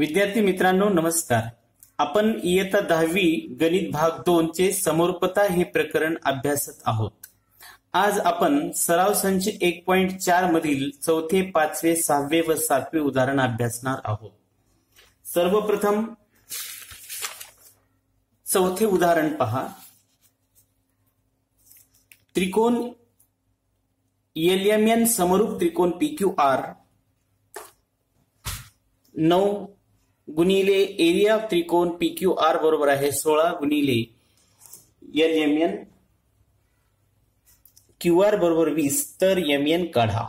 विद्यार्थी मित्रांनो नमस्कार. आपण इयत्ता 10वी गणित भाग 2 चे समरूपता हे प्रकरण अभ्यासत आहोत. आज आपण सराव संच 1.4 मधील चौथे, पाचवे, सहावे व सातवे उदाहरण अभ्यासणार आहोत. सर्वप्रथम चौथे उदाहरण पहा. त्रिकोण LMN समरूप त्रिकोण PQR 9 गुणिले एरिया त्रिकोण PQR बरोबर आहे 16 गुणिले LMN QR बरोबर 20 तर MN काढा.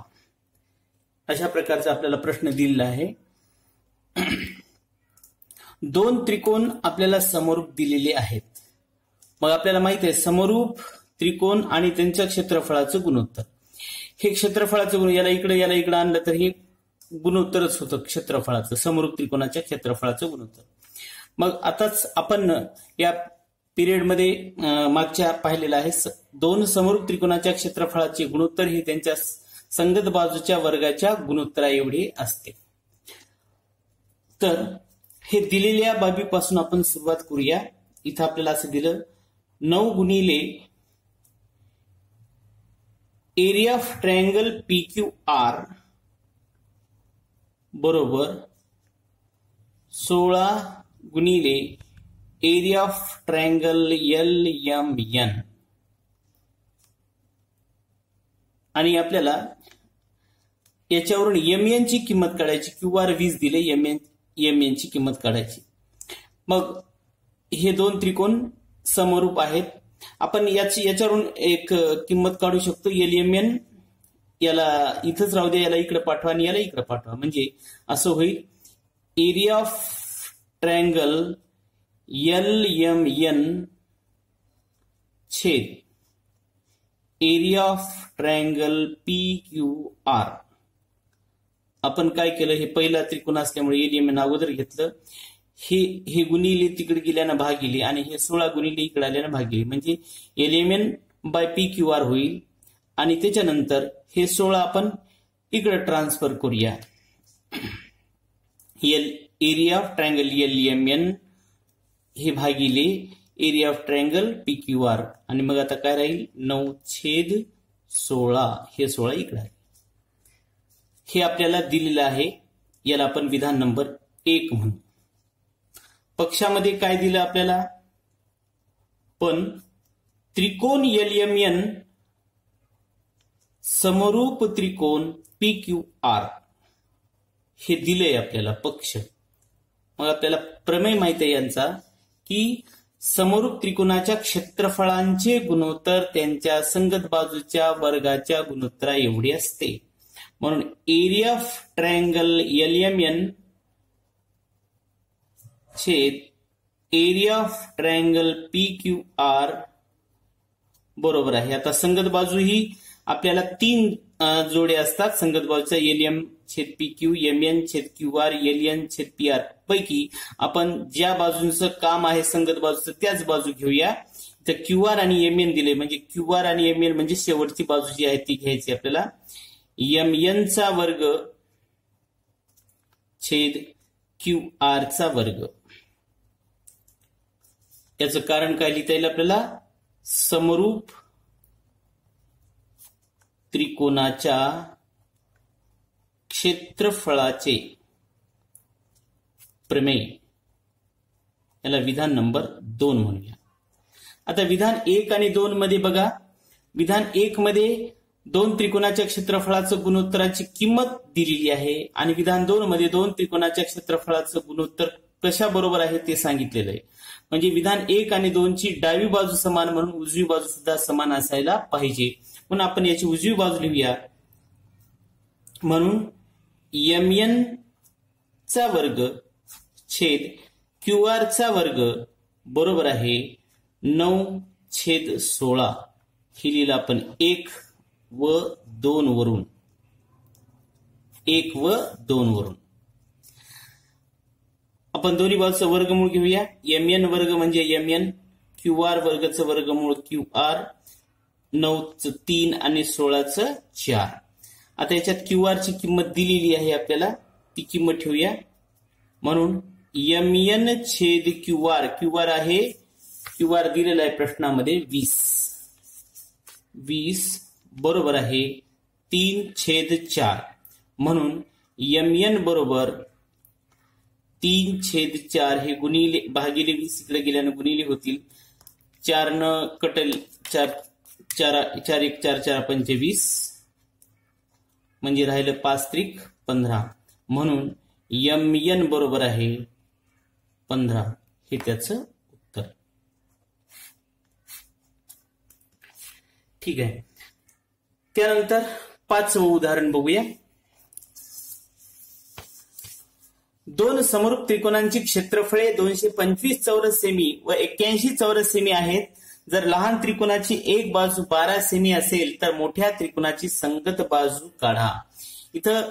अशा प्रकारचा आपल्याला प्रश्न दिलेला आहे. दोन त्रिकोण आपल्याला समरूप दिलेले आहेत. मग आपल्याला माहिती आहे समरूप त्रिकोण आणि त्यांच्या क्षेत्रफळाचं गुणोत्तर. हे क्षेत्रफळाचं गुण याला इकडे आणलं तर हे गुणोत्तरच होतं क्षेत्रफळाचं, समरूप त्रिकोणाच्या क्षेत्रफळाचं गुणोत्तर. मग आताच आपण या पिरियडमध्ये मागच्या पाहिलेलं आहे दोन समरूप त्रिकोणाच्या क्षेत्रफळाचे गुणोत्तर हे त्यांच्या संगत बाजूच्या वर्गाच्या गुणोत्तरा एवढे असते. तर हे दिलेल्या बाबीपासून आपण सुरुवात करूया. इथं आपल्याला असं दिलं 9 गुणिले एरिया ऑफ ट्रायंगल PQR बरोबर 16 गुणिले एरिया ऑफ ट्रायंगल LMN आणि आपल्याला याच्यावरून MN ची किंमत काढायची. QR 20 दिले, MN ची किंमत काढायची. मग हे दोन त्रिकोण समरूप आहेत. आपण याच्यावरून एक किंमत काढू शकतो. LMN याला इथंच राहू द्या, याला इकडे पाठवा आणि याला इकडे पाठवा. म्हणजे असं होईल एरिया ऑफ ट्रायंगल LMN छेद एरिया ऑफ ट्रायंगल PQR. आपण काय केलं, हे पहिला त्रिकोण असल्यामुळे LMN अगोदर घेतलं. हे गुणिले तिकडे गेल्यानं भागिले आणि हे 16 गुणिले इकडे आल्यानं भागिले. म्हणजे LMN बाय PQR होईल. आणि त्याच्यानंतर हे 16 आपण इकडे ट्रान्सफर करूया. एरिया ऑफ ट्रायंगल LMN हे भागिले एरिया ऑफ ट्रायंगल PQR आणि मग आता काय राहील 9/16. हे 16 इकडे आहे. हे आपल्याला दिलेलं आहे. याला आपण विधान नंबर 1 म्हणू. पक्षामध्ये काय दिलं आपल्याला, पण त्रिकोण LMN समरूप त्रिकोण PQR हे दिलंय आपल्याला पक्ष. मग आपल्याला प्रमेय माहिती आहे यांचा की समरूप त्रिकोणाच्या क्षेत्रफळांचे गुणोत्तर त्यांच्या संगत बाजूच्या वर्गाच्या गुणोत्तरा एवढे असते. म्हणून एरिया ऑफ ट्रायंगल LMN छेद एरिया ऑफ ट्रायंगल PQR बरोबर आहे. आता संगत बाजू ही आपल्याला 3 जोडे असतात संगत बाजूच्या LM छेद PQ, MN छेद QR, LN छेद PR पैकी आपण ज्या बाजूंचं काम आहे संगत बाजूचं त्याच बाजू घेऊया. तर QR आणि MN दिले म्हणजे QR आणि MN म्हणजे शेवटची बाजू जी आहे ती घ्यायची आपल्याला. MN चा वर्ग छेद QR चा वर्ग. याचं कारण काय लिहिता येईल आपल्याला, समरूप त्रिकोणाच्या क्षेत्रफळाचे प्रमेय. याला विधान नंबर 2 म्हणूया. आता विधान 1 आणि 2 मध्ये बघा. विधान 1 मध्ये दोन त्रिकोणाच्या क्षेत्रफळाचं गुणोत्तराची किंमत दिलेली आहे आणि विधान 2 मध्ये दोन त्रिकोणाच्या क्षेत्रफळाचं गुणोत्तर कशा बरोबर आहे ते सांगितलेलं आहे. म्हणजे विधान 1 आणि 2 ची डावी बाजू समान म्हणून उजवी बाजू सुद्धा समान असायला पाहिजे. म्हणून आपण याची उजवी बाजू लिहूया. म्हणून MN चा वर्ग छेद QR चा वर्ग बरोबर आहे 9/16. हे लिहिलं आपण 1 व 2 वरून. 1 व 2 वरून आपण दोन्ही बाजूचं वर्गमूळ घेऊया. MN वर्ग म्हणजे MN, QR वर्गचं वर्गमूळ QR, 9चं 3 आणि 16चं 4. आता याच्यात QR ची किंमत दिलेली आहे आपल्याला, ती किंमत ठेवूया. म्हणून MN छेद QR, QR आहे, QR दिलेला आहे प्रश्नामध्ये 20 बरोबर आहे 3/4, म्हणून MN बरोबर 3/4 हे गुणिले भागिले 20 इकडे गेल्याने गुणिले होतील, 4 न कटल 4 1 4 4 25 म्हणजे राहिलं 5 त्रिक 15, म्हणून MN बरोबर आहे 15 हे त्याचं उत्तर. ठीक आहे. त्यानंतर 5वं उदाहरण बघूया. दोन समरूप त्रिकोणांची क्षेत्रफळे 225 चौरस सेमी व 81 चौरस सेमी आहेत. जर लहान त्रिकोणाची एक बाजू 12 सेमी असेल तर मोठ्या त्रिकोणाची संगत बाजू काढा. इथं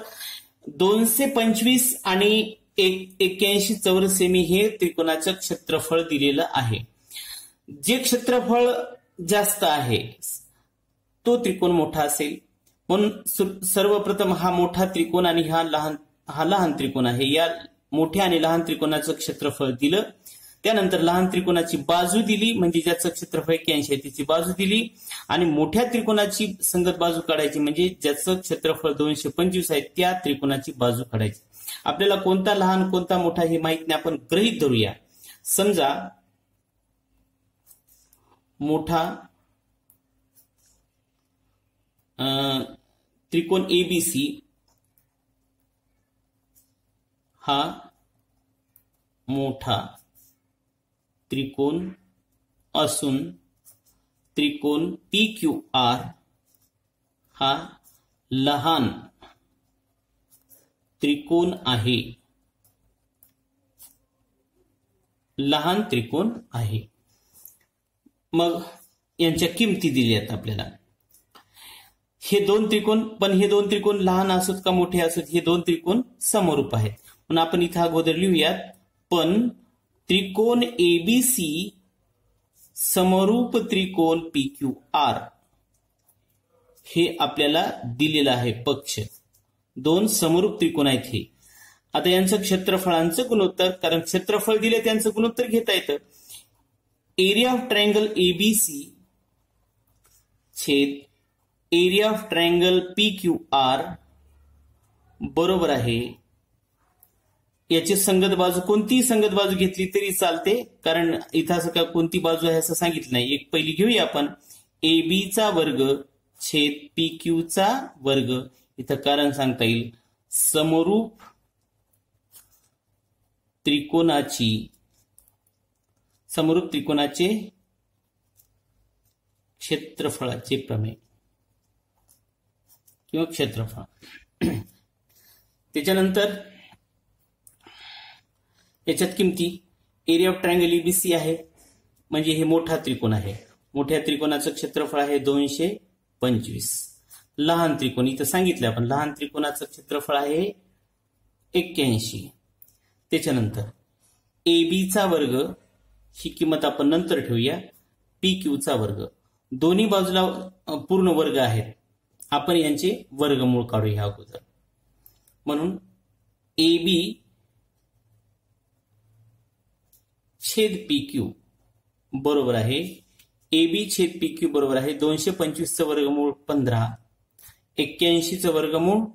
225 आणि 81 चौरस सेमी हे त्रिकोणाचं क्षेत्रफळ दिलेलं आहे. जे क्षेत्रफळ जास्त आहे तो त्रिकोण मोठा असेल, म्हणून सर्वप्रथम हा मोठा त्रिकोण आणि हा लहान त्रिकोण आहे. या मोठ्या आणि लहान त्रिकोणाचं क्षेत्रफळ दिलं. त्यानंतर लहान त्रिकोणाची बाजू दिली, म्हणजे ज्याचं क्षेत्रफळ 81 आहे त्याची बाजू दिली, आणि मोठ्या त्रिकोणाची संगत बाजू काढायची, म्हणजे ज्याचं क्षेत्रफळ 225 आहे त्या त्रिकोणाची बाजू काढायची. आपल्याला कोणता लहान कोणता मोठा हे माहित नाही, आपण गृहीत धरूया. समजा मोठा त्रिकोण ABC हा मोठा त्रिकोण असून त्रिकोण PQR हा लहान त्रिकोण आहे. लहान त्रिकोण आहे. मग यांच्या किमती दिल्यात आपल्याला. हे दोन त्रिकोण लहान असोत का मोठे असोत, हे दोन त्रिकोण समरूप आहेत. म्हणून आपण इथं अगोदर लिहूयात, पण त्रिकोण ABC समरूप त्रिकोण PQR हे आपल्याला दिलेलं आहे पक्ष. दोन समरूप त्रिकोण आहेत हे. आता यांचं क्षेत्रफळांचं गुणोत्तर, कारण क्षेत्रफळ दिले त्यांचं गुणोत्तर घेता येतं. एरिया ऑफ ट्रायंगल ABC छेद एरिया ऑफ ट्रायंगल PQR बरोबर आहे. याची संगत बाजू, कोणतीही संगत बाजू घेतली तरी चालते, कारण इथं असं का कोणती बाजू आहे असं सांगितलं नाही. एक पहिली घेऊया आपण, AB चा वर्ग छेद PQ चा वर्ग. इथं कारण सांगता येईल, समरूप त्रिकोणाचे क्षेत्रफळाचे प्रमेय किंवा क्षेत्रफळ. त्याच्यानंतर याच्यात किमती, एरिया ऑफ ट्रायंगल ABC आहे, म्हणजे हे मोठा त्रिकोण आहे. मोठ्या त्रिकोणाचं क्षेत्रफळ आहे 225. लहान त्रिकोण इथं सांगितलं आपण, लहान त्रिकोणाचं क्षेत्रफळ आहे 81. त्याच्यानंतर AB चा वर्ग ही किंमत आपण नंतर ठेवूया, PQ चा वर्ग. दोन्ही बाजूला पूर्ण वर्ग आहेत, आपण यांचे वर्गमूळ काढूया अगोदर. म्हणून AB छेद PQ बरोबर आहे, AB छेद PQ बरोबर आहे 225 चं वर्गमूळ 15, 81 चं वर्गमूळ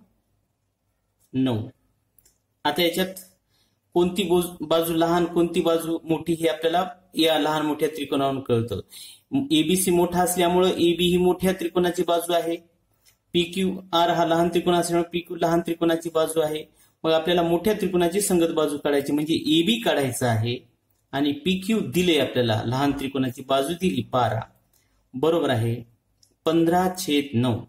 9. आता याच्यात कोणती बाजू लहान कोणती बाजू मोठी हे आपल्याला या लहान मोठ्या त्रिकोणावरून कळतं. ABC मोठा असल्यामुळे AB ही मोठ्या त्रिकोणाची बाजू आहे, PQR हा लहान त्रिकोण असल्यामुळे PQ लहान त्रिकोणाची बाजू आहे. मग आपल्याला मोठ्या त्रिकोणाची संगत बाजू काढायची, म्हणजे AB काढायचं आहे, आणि PQ दिले आपल्याला, लहान त्रिकोणाची बाजू दिली 12 बरोबर आहे 15/9.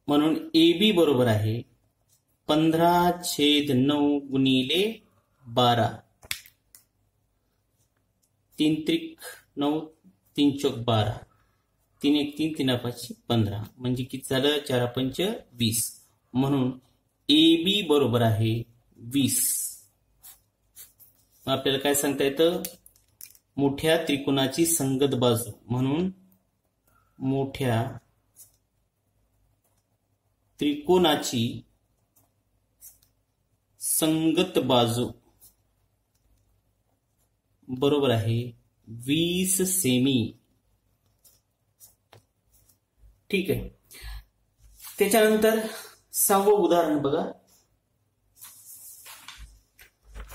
म्हणून AB बरोबर आहे 15/9 गुणिले 12. 3 त्रिक 9, 3 चौक 12, 3 1 3, 3 5 15, म्हणजे किती झालं 4 5 20. म्हणून AB बरोबर आहे 20. आपल्याला काय सांगता येतं, मोठ्या त्रिकोणाची संगत बाजू, म्हणून मोठ्या त्रिकोणाची संगत बाजू बरोबर आहे 20 सेमी. ठीक आहे. त्याच्यानंतर 6वं उदाहरण बघा.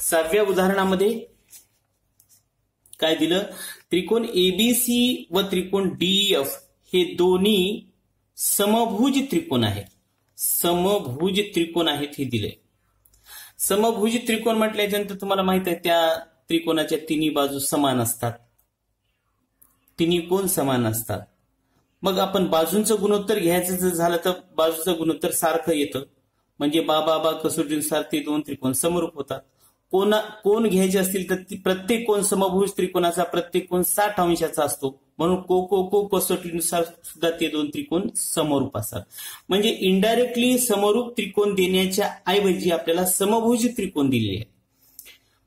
6व्या उदाहरणामध्ये काय दिलं, त्रिकोण एबीसी व त्रिकोण डीएफ हे दोन्ही समभुज त्रिकोण आहेत. समभुज त्रिकोण आहेत हे दिले. समभुज त्रिकोण म्हटल्यानंतर तुम्हाला माहित आहे त्या त्रिकोणाच्या तिन्ही बाजू समान असतात, तिन्ही कोण समान असतात. मग आपण बाजूंचं गुणोत्तर घ्यायचं जर झालं तर बाजूचं गुणोत्तर सारखं येतं, म्हणजे बा कसोटीनुसार ते दोन त्रिकोण समरूप होतात. कोण घ्यायचे असतील तर प्रत्येक कोण समभुज त्रिकोणाचा प्रत्येक कोण 60 अंशाचा असतो, म्हणून को कसोटीनुसार सुद्धा ते दोन त्रिकोण समरूप असतात. म्हणजे इनडायरेक्टली समरूप त्रिकोण देण्याच्या ऐवजी आपल्याला समभुज त्रिकोण दिलेले आहे.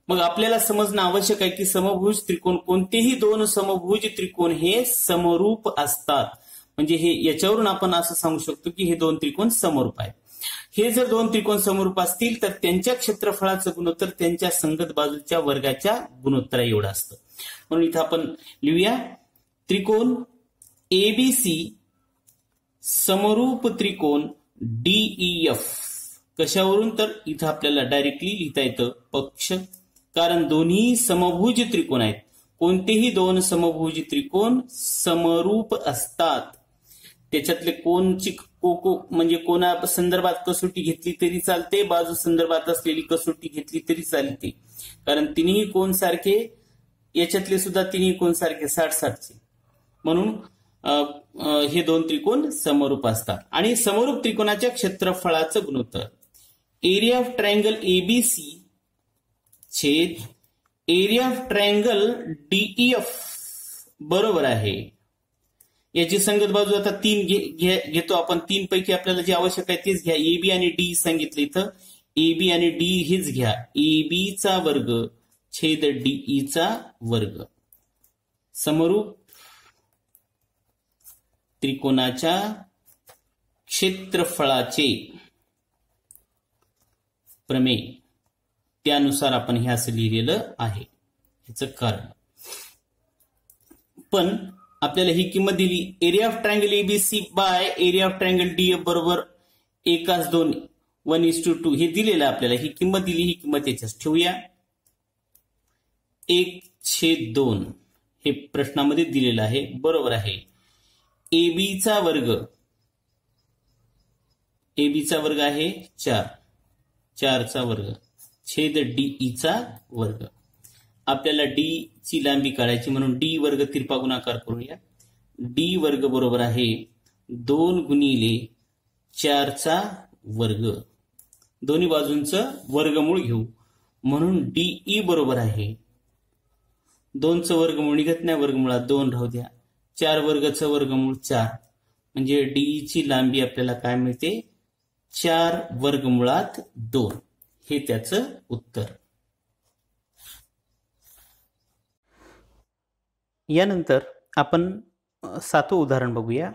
मग आपल्याला समजणं आवश्यक आहे की समभुज त्रिकोण, कोणतेही दोन समभुज त्रिकोण हे समरूप असतात. म्हणजे हे याच्यावरून आपण असं सांगू शकतो की हे दोन त्रिकोण समरूप आहेत. हे जर दोन त्रिकोण समरूप असतील तर त्यांच्या क्षेत्रफळाचं गुणोत्तर त्यांच्या संगत बाजूच्या वर्गाच्या गुणोत्तरा एवढं असतं. म्हणून इथं आपण लिहूया, त्रिकोण एबीसी समरूप त्रिकोण डीईएफ. कशावरून, तर इथं आपल्याला डायरेक्टली लिहिता येतं पक्ष, कारण दोन्ही समभुज त्रिकोण आहेत. कोणतेही दोन समभुज त्रिकोण समरूप असतात. त्याच्यातले कोणची म्हणजे कोणा संदर्भात कसोटी घेतली तरी चालते, बाजू संदर्भात असलेली कसोटी घेतली तरी चालते, कारण तिन्ही कोण सारखे, याच्यातले सुद्धा तिन्ही कोण सारखे 60-60चे. म्हणून हे दोन त्रिकोण समरूप असतात. आणि समरूप त्रिकोणाच्या क्षेत्रफळाचं गुणोत्तर एरिया ऑफ ट्रायंगल एबीसी छेद एरिया ऑफ ट्रायंगल डीईएफ बरोबर आहे. याची संगत बाजू आता 3 घेतो आपण. 3 पैकी आपल्याला जे आवश्यक आहे तेच घ्या. एबी आणि डी सांगितलं इथं, एबी आणि डी हेच घ्या. एबीचा वर्ग छेद डीईचा वर्ग. समरूप त्रिकोणाच्या क्षेत्रफळाचे प्रमेय, त्यानुसार आपण हे असं लिहिलेलं आहे. याचं कारण पण आपल्याला ही किंमत दिली, area of triangle ABC by area of triangle DF बरोबर 1:2 1:2 हे दिलेलं आपल्याला. ही किंमत दिली, ही किंमत याच्यात ठेवूया. 1/2 हे प्रश्नामध्ये दिलेलं आहे बरोबर आहे. एबीचा वर्ग आहे 4चा वर्ग छेद डीईचा वर्ग. आपल्याला डी ची लांबी काढायची, म्हणून डी वर्ग तिरपा गुणाकार करूया. डी वर्ग बरोबर आहे 2 गुणिले 4चा वर्ग. दोन्ही बाजूंचं वर्गमूळ घेऊ, म्हणून डीई बरोबर आहे 2चं वर्गमूळ निघत नाही, वर्गमुळात 2 राहू द्या. 4 वर्गचं वर्गमूळ 4, म्हणजे डीई ची लांबी आपल्याला काय मिळते 4 वर्गमुळात 2. हे त्याचं उत्तर. यानंतर आपण 7वं उदाहरण बघूया.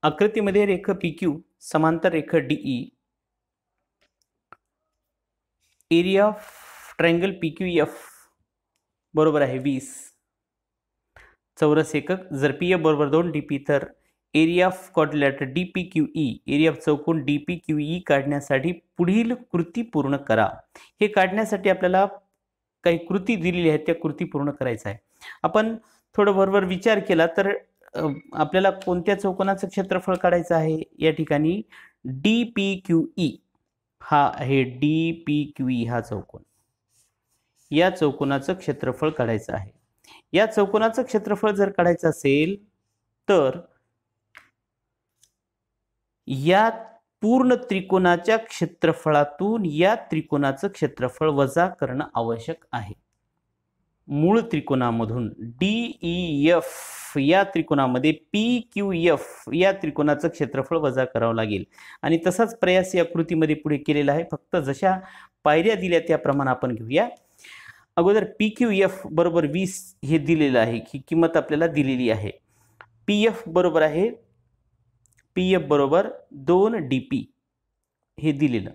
आकृतीमध्ये रेखा PQ समांतर रेखा DE. Area of triangle PQF बरोबर आहे 20 चौरस एकक. जर PF बरोबर 2 DP तर area of quadrilateral DPQE, area of चौकोन DPQE काढण्यासाठी पुढील कृती पूर्ण करा. हे काढण्यासाठी आपल्याला काही कृती दिलेली आहेत, त्या कृती पूर्ण करायचा आहे. आपण थोडं वरवर विचार केला तर आपल्याला कोणत्या चौकोनाचं क्षेत्रफळ काढायचं आहे. या ठिकाणी DPQE हा आहे, DPQE हा चौकोन, या चौकोनाचं क्षेत्रफळ काढायचं आहे. या चौकोनाचं क्षेत्रफळ जर काढायचं असेल तर या पूर्ण त्रिकोणाच्या क्षेत्रफळातून या त्रिकोणाचं क्षेत्रफळ वजा करणं आवश्यक आहे. मूळ त्रिकोणामधून DEF या त्रिकोणामध्ये PQF या त्रिकोणाचं क्षेत्रफळ वजा करावं लागेल. आणि तसाच प्रयास या कृतीमध्ये पुढे केलेला आहे, फक्त जशा पायऱ्या दिल्या त्याप्रमाणे आपण घेऊया. अगोदर PQF बरोबर 20 हे दिलेलं आहे, ही किंमत आपल्याला दिलेली आहे. PF बरोबर आहे, PF बरोबर 2 DP हे दिलेलं.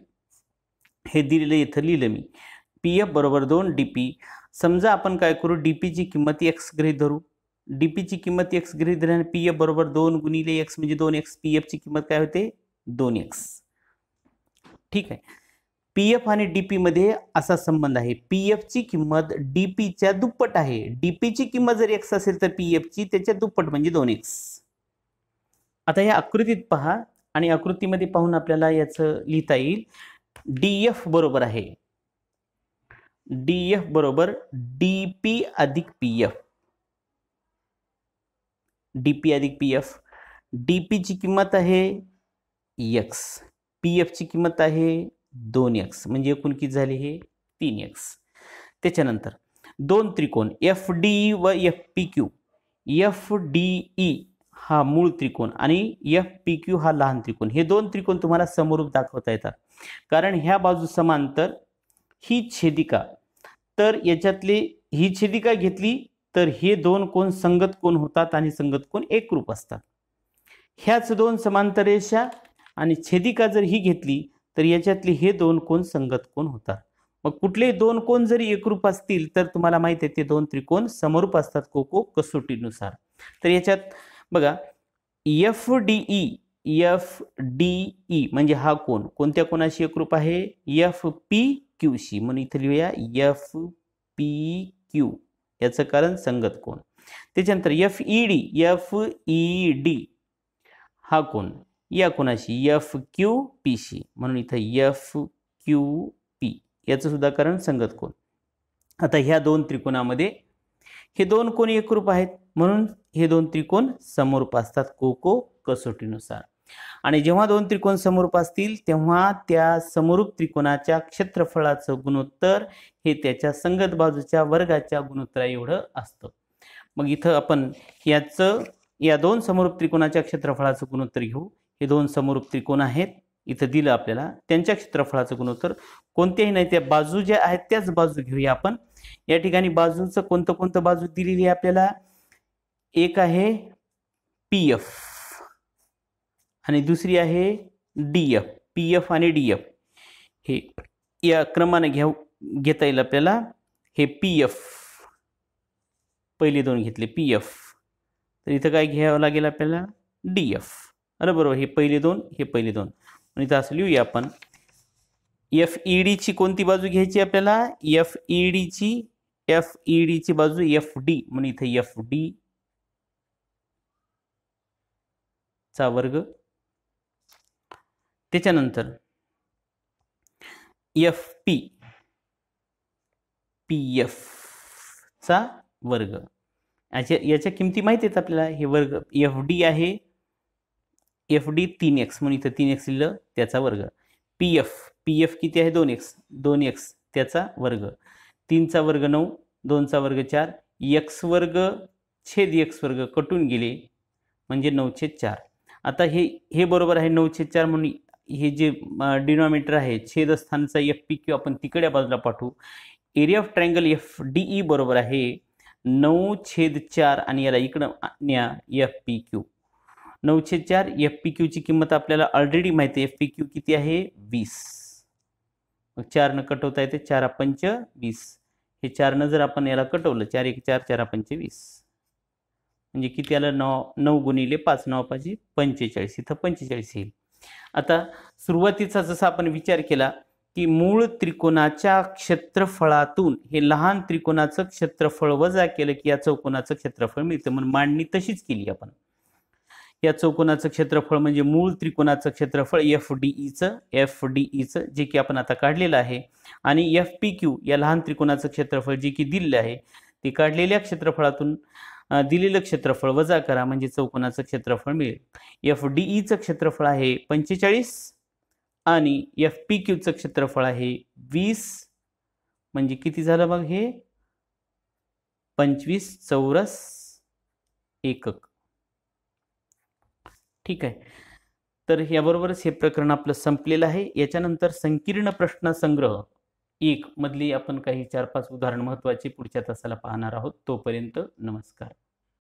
हे दिलेलं इथं लिहिलं मी. PF बरोबर 2 DP. समजा आपण काय करू, DPची किंमत x गृहीत धरू. DPची किंमत x गृहीत धरल्याने PF बरोबर 2 गुणिले x म्हणजे 2x. PFची किंमत काय होते 2x. ठीक आहे. PF आणि DP मध्ये असा संबंध आहे. PF ची किंमत DPच्या दुप्पट आहे. DPची किंमत जर x असेल तर PF ची त्याच्या दुप्पट म्हणजे 2x. आता या आकृतीत पहा आणि आकृतीमध्ये पाहून आपल्याला याचं लिहिता येईल. DF बरोबर आहे, DF बरोबर DP अधिक PF. DP अधिक PF. DP ची किंमत आहे x, PF ची किंमत आहे 2x म्हणजे एकूण किती झाले हे 3x. त्याच्यानंतर दोन त्रिकोण FDE व FPQ. FDE हा मूळ त्रिकोण आणि FPQ हा लहान त्रिकोण. हे दोन त्रिकोण तुम्हाला समरूप दाखवता येतात, कारण ह्या बाजू समांतर, ही छेदिका. तर याच्यातली ही छेदिका घेतली तर हे दोन कोण संगत कोण होतात आणि संगत कोण एकरूप असतात. ह्याच दोन समांतर रेषा आणि छेदिका जर ही घेतली तर याच्यातले हे दोन कोण संगत कोण होतात. मग कुठले दोन कोण जरी एकरूप असतील तर तुम्हाला माहिती आहे ते दोन त्रिकोण समरूप असतात कोको कसोटीनुसार. तर याच्यात बघा FDE म्हणजे हा कोण कोणत्या कोणाशी एकरूप आहे FPQ शी. म्हणून इथे लिहूया FPQ, याचं कारण संगत कोण. त्याच्यानंतर FED हा कोण या कोणाशी FQP शी. म्हणून इथे FQP याचं सुद्धा कारण संगत कोण. आता ह्या दोन त्रिकोणामध्ये हे दोन कोण एकरूप आहेत म्हणून हे दोन त्रिकोण समरूप असतात कोको कसोटीनुसार. आणि जेव्हा दोन त्रिकोण समरूप असतील तेव्हा त्या समरूप त्रिकोणाच्या क्षेत्रफळाचं गुणोत्तर हे त्याच्या संगत बाजूच्या वर्गाच्या गुणोत्तरा एवढं असतं. मग इथं आपण या दोन समरूप त्रिकोणाच्या क्षेत्रफळाचं गुणोत्तर घेऊ. हे दोन समरूप त्रिकोण आहेत, इथं दिलं आपल्याला. त्यांच्या क्षेत्रफळाचं गुणोत्तर कोणत्याही नाही, त्या बाजू ज्या आहेत त्याच बाजू घेऊया आपण. या ठिकाणी बाजूचं कोणतं बाजू दिलेली आहे आपल्याला. एक आहे PF आणि दुसरी आहे DF. PF आणि DF हे या क्रमाने घेता येईल आपल्याला. हे PF पहिले दोन घेतले PF, तर इथं काय घ्यावं लागेल आपल्याला DF. अरे बरोबर, हे पहिले दोन हे पहिले दोन. आणि इथं असं लिहूया आपण FED ची कोणती बाजू घ्यायची आपल्याला FED ची बाजू FD. म्हणून इथे FD चा वर्ग. त्याच्यानंतर PF चा वर्ग. याच्या किमती माहिती आहेत आपल्याला. हे वर्ग FD आहे, FD 3x म्हणून इथं 3x लिहिलं त्याचा वर्ग. PF किती आहे 2x त्याचा वर्ग. 3 चा वर्ग 9, 2 चा वर्ग 4, x वर्ग छेद x वर्ग कटून गेले म्हणजे 9/4. आता हे बरोबर आहे 9/4 म्हणून हे जे डिनॉमिनेटर आहे छेदस्थानचा FPQ आपण तिकडे बाजूला पाठवू. एरिया ऑफ ट्रायंगल FDE बरोबर आहे 9/4 आणि याला इकडं न्या FPQ. 9/4 FPQ ची किंमत आपल्याला ऑलरेडी माहिती आहे. FPQ किती आहे 20. मग 4 न कटवता येते 4 5 20. हे 4 न जर आपण याला कटवलं 4 1 4 4 5 20 म्हणजे किती आलं 9 गुणिले 5 9 5 45. इथं 45 येईल. आता सुरुवातीचा जसा आपण विचार केला की मूळ त्रिकोणाच्या क्षेत्रफळातून हे लहान त्रिकोणाचं क्षेत्रफळ वजा केलं की या चौकोनाचं क्षेत्रफळ मिळतं. म्हणून मांडणी तशीच केली आपण. या चौकोनाचं क्षेत्रफळ म्हणजे मूळ त्रिकोणाचं क्षेत्रफळ FDEचं जे की आपण आता काढलेलं आहे. आणि FPQ या लहान त्रिकोणाचं क्षेत्रफळ जे की दिलेलं आहे ते काढलेल्या क्षेत्रफळातून दिलेलं क्षेत्रफळ वजा करा म्हणजे चौकोनाचं क्षेत्रफळ मिळेल. FDEचं क्षेत्रफळ आहे 45 आणि FPQचं क्षेत्रफळ आहे 20 म्हणजे किती झालं बघ हे 25 चौरस एकक. ठीक आहे. तर याबरोबरच हे प्रकरण आपलं संपलेलं आहे. याच्यानंतर संकीर्ण प्रश्न संग्रह 1 मधली आपण काही 4-5 उदाहरण महत्त्वाची पुढच्या तासाला पाहणार आहोत. तोपर्यंत नमस्कार.